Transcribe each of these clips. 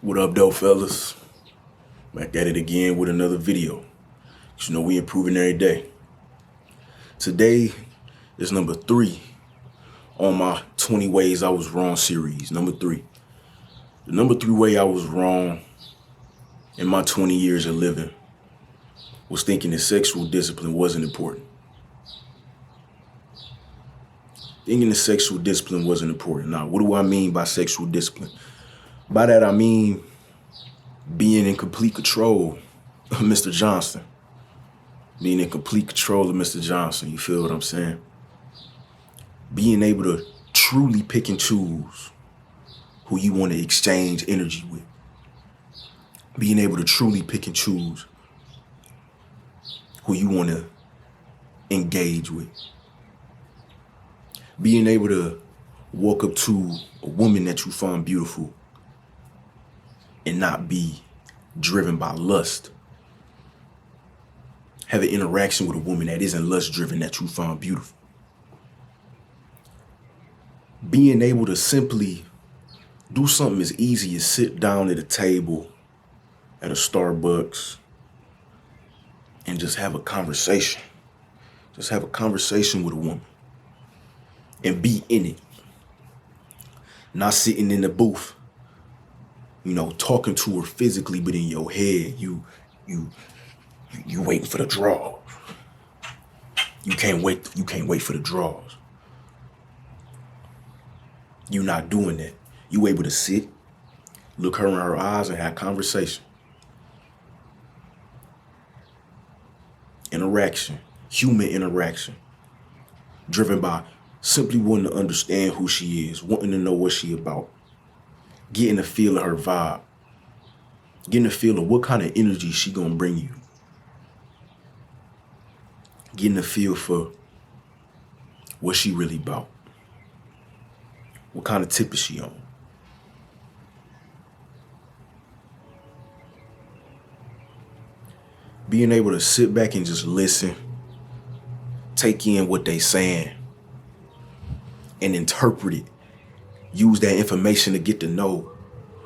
What up, though, fellas? Back at it again with another video. You know we improving every day. Today is number 3 on my 20 Ways I Was Wrong series. Number 3. The number 3 way I was wrong in my 20 years of living was thinking that sexual discipline wasn't important. Thinking that sexual discipline wasn't important. Now, what do I mean by sexual discipline? By that I mean being in complete control of Mr. Johnson. Being in complete control of Mr. Johnson, you feel what I'm saying? Being able to truly pick and choose who you want to exchange energy with. Being able to truly pick and choose who you want to engage with. Being able to walk up to a woman that you find beautiful and not be driven by lust. Have an interaction with a woman that isn't lust driven that you find beautiful. Being able to simply do something as easy as sit down at a table at a Starbucks and just have a conversation. Just have a conversation with a woman and be in it. Not sitting in the booth, talking to her physically, but in your head, you waiting for the draws. You can't wait for the draws. You not doing that. You able to sit, look her in her eyes and have conversation. Interaction, human interaction, driven by simply wanting to understand who she is, wanting to know what she about, getting a feel of her vibe, getting a feel of what kind of energy she gonna bring you, getting a feel for what she really about, what kind of tip is she on. Being able to sit back and just listen, take in what they saying, and interpret it. Use that information to get to know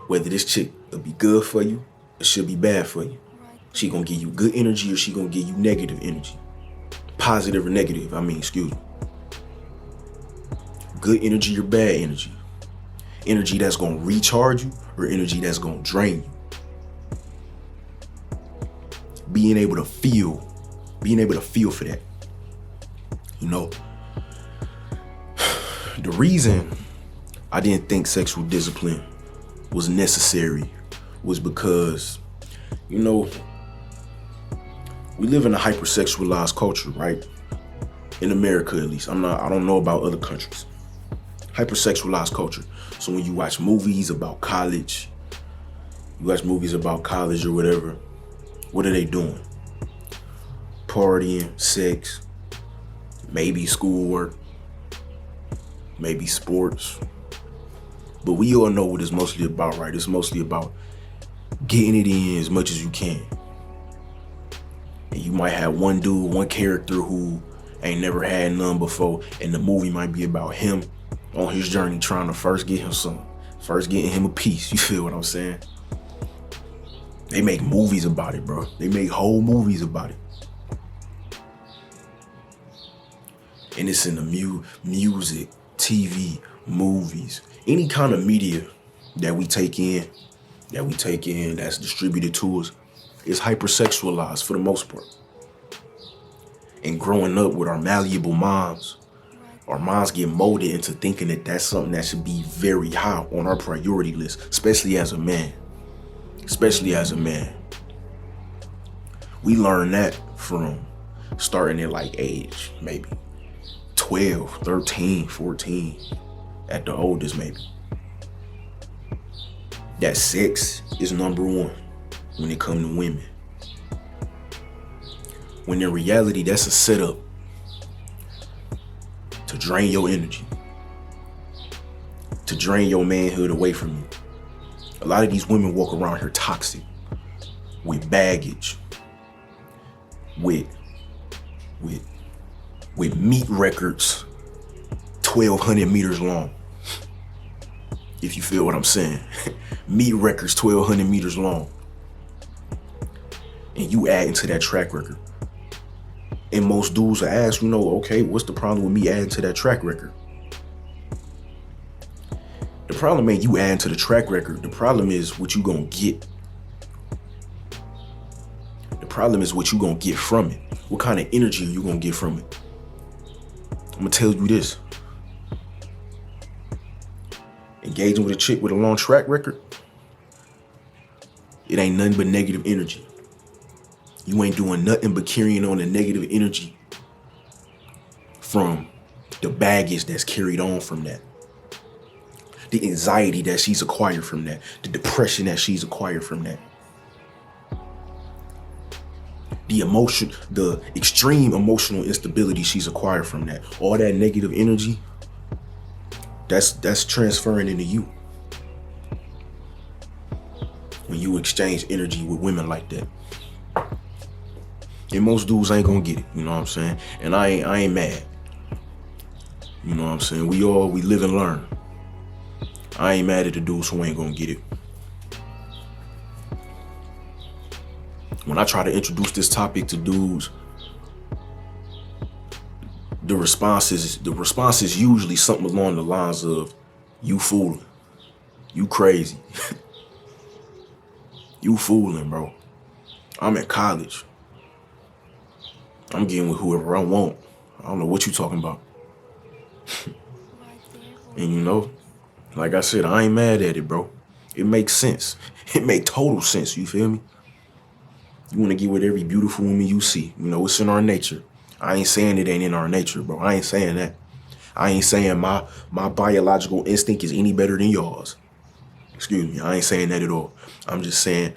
whether this chick will be good for you or she'll be bad for you. She gonna give you good energy or she gonna give you negative energy. Positive or negative, excuse me. Good energy or bad energy. Energy that's gonna recharge you or energy that's gonna drain you. Being able to feel for that. The reason I didn't think sexual discipline was necessary was because, we live in a hypersexualized culture, right? In America, at least. I don't know about other countries. Hypersexualized culture. So when you watch movies about college, or whatever, what are they doing? Partying, sex, maybe schoolwork, maybe sports. But we all know what it's mostly about, right? It's mostly about getting it in as much as you can. And you might have one character who ain't never had none before, and the movie might be about him on his journey trying to first getting him a piece. You feel what I'm saying? They make movies about it, bro. They make whole movies about it. And it's in the music, TV, movies, any kind of media that we take in, that's distributed to us, is hypersexualized for the most part. And growing up with our malleable minds, our minds get molded into thinking that that's something that should be very high on our priority list, especially as a man. We learn that from starting at age maybe 12, 13, 14, at the oldest maybe. That sex is number one when it comes to women. When in reality, that's a setup to drain your energy, to drain your manhood away from you. A lot of these women walk around here toxic, with baggage, with meat records 1,200 meters long. if you feel what I'm saying. Meet records 1,200 meters long. And you add into that track record. And most dudes will ask, okay, what's the problem with me adding to that track record? The problem ain't you adding to the track record. The problem is what you gonna get. The problem is what you gonna get from it. What kind of energy are you gonna get from it? I'm gonna tell you this. Engaging with a chick with a long track record, it ain't nothing but negative energy. You ain't doing nothing but carrying on the negative energy from the baggage that's carried on from that. The anxiety that she's acquired from that. The depression that she's acquired from that. The emotion, the extreme emotional instability she's acquired from that. All that negative energy, that's transferring into you. When you exchange energy with women like that. And most dudes ain't gonna get it, you know what I'm saying? And I ain't mad. You know what I'm saying? We live and learn. I ain't mad at the dudes who ain't gonna get it. When I try to introduce this topic to dudes, the response is usually something along the lines of, you fooling, you crazy, you fooling, bro. I'm in college. I'm getting with whoever I want. I don't know what you talking about. And like I said, I ain't mad at it, bro. It makes sense. It make total sense, you feel me? You want to get with every beautiful woman you see. It's in our nature. I ain't saying it ain't in our nature, bro. I ain't saying that. I ain't saying my biological instinct is any better than yours. Excuse me. I ain't saying that at all. I'm just saying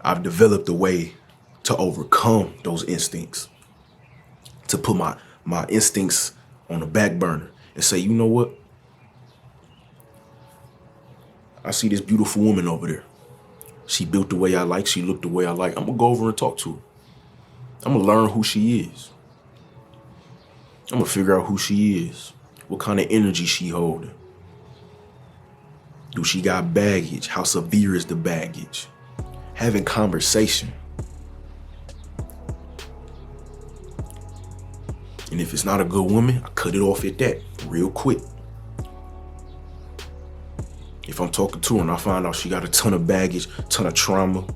I've developed a way to overcome those instincts. To put my instincts on the back burner and say, you know what? I see this beautiful woman over there. She built the way I like. She looked the way I like. I'm going to go over and talk to her. I'm going to learn who she is. I'm going to figure out who she is. What kind of energy she holding. Do she got baggage? How severe is the baggage? Having conversation. And if it's not a good woman, I cut it off at that real quick. If I'm talking to her and I find out she got a ton of baggage, ton of trauma,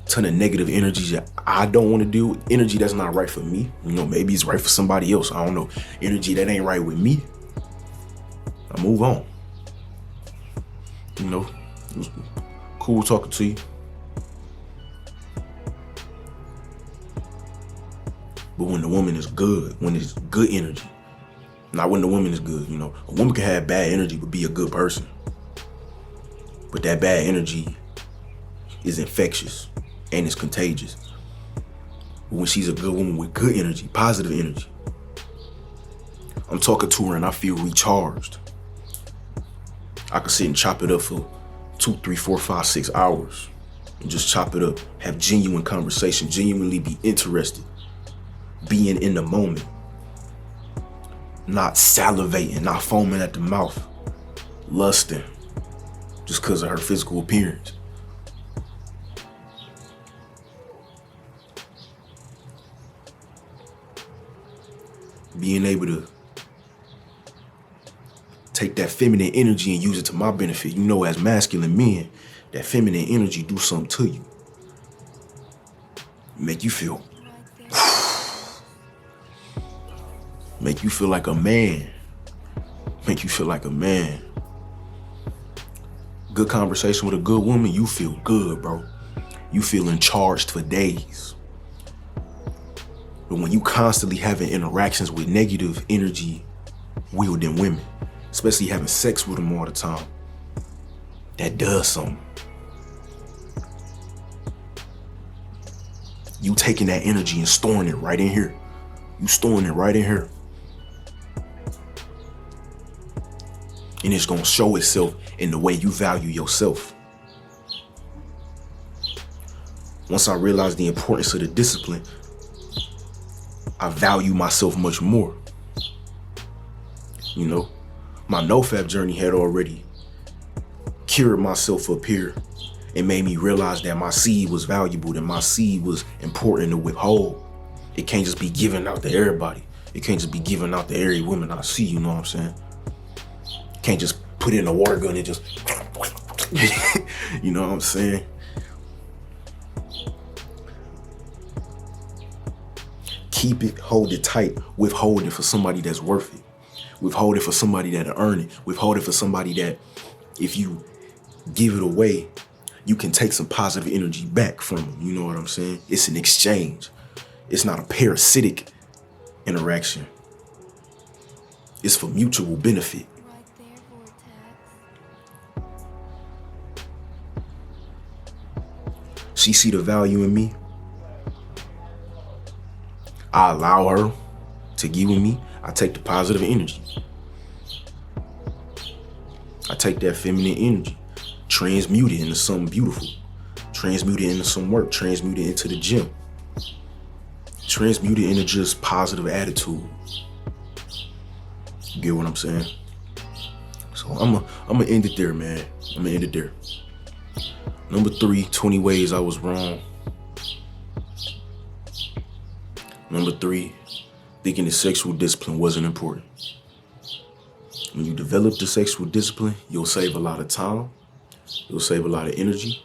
ton of negative energy that I don't want to deal with, energy that's not right for me. Maybe it's right for somebody else. I don't know. Energy that ain't right with me. I move on. It was cool talking to you. But when the woman is good, when it's good energy, not when the woman is good, a woman can have bad energy but be a good person. But that bad energy is infectious and it's contagious. But when she's a good woman with good energy, positive energy, I'm talking to her and I feel recharged. I could sit and chop it up for 2, 3, 4, 5, 6 hours and just chop it up, have genuine conversation, genuinely be interested, being in the moment, not salivating, not foaming at the mouth, lusting just because of her physical appearance. Being able to take that feminine energy and use it to my benefit. As masculine men, that feminine energy do something to you. Make you feel like a man. Make you feel like a man. Good conversation with a good woman, you feel good, bro. You feeling charged for days. But when you constantly having interactions with negative energy wielding women, especially having sex with them all the time, that does something. You taking that energy and storing it right in here. You storing it right in here. And it's gonna show itself in the way you value yourself. Once I realized the importance of the discipline, I value myself much more. My NoFap journey had already cured myself up here and made me realize that my seed was valuable, that my seed was important to withhold. It can't just be given out to everybody. It can't just be given out to every woman I see, you know what I'm saying? Can't just put it in a water gun and just, you know what I'm saying? Keep it, hold it tight, withhold it for somebody that's worth it. Withhold it for somebody that'll earn it. Withhold it for somebody that if you give it away, you can take some positive energy back from them. You know what I'm saying? It's an exchange. It's not a parasitic interaction. It's for mutual benefit. Right there, Vortex. She see the value in me. I allow her to give with me. I take the positive energy. I take that feminine energy, transmute it into something beautiful, transmute it into some work, transmute it into the gym, transmute it into just positive attitude. You get what I'm saying? So I'm gonna end it there, man. I'm gonna end it there. Number 3, 20 ways I was wrong. Number 3, thinking that sexual discipline wasn't important. When you develop the sexual discipline, you'll save a lot of time. You'll save a lot of energy.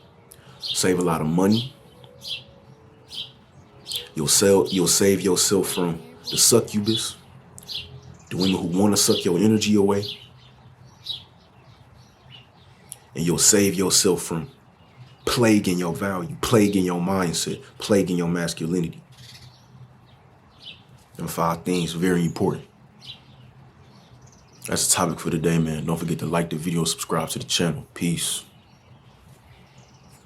Save a lot of money. You'll save yourself from the succubus, the women who want to suck your energy away. And you'll save yourself from plaguing your value, plaguing your mindset, plaguing your masculinity. Them 5 things are very important. That's the topic for today, man. Don't forget to like the video, subscribe to the channel. Peace.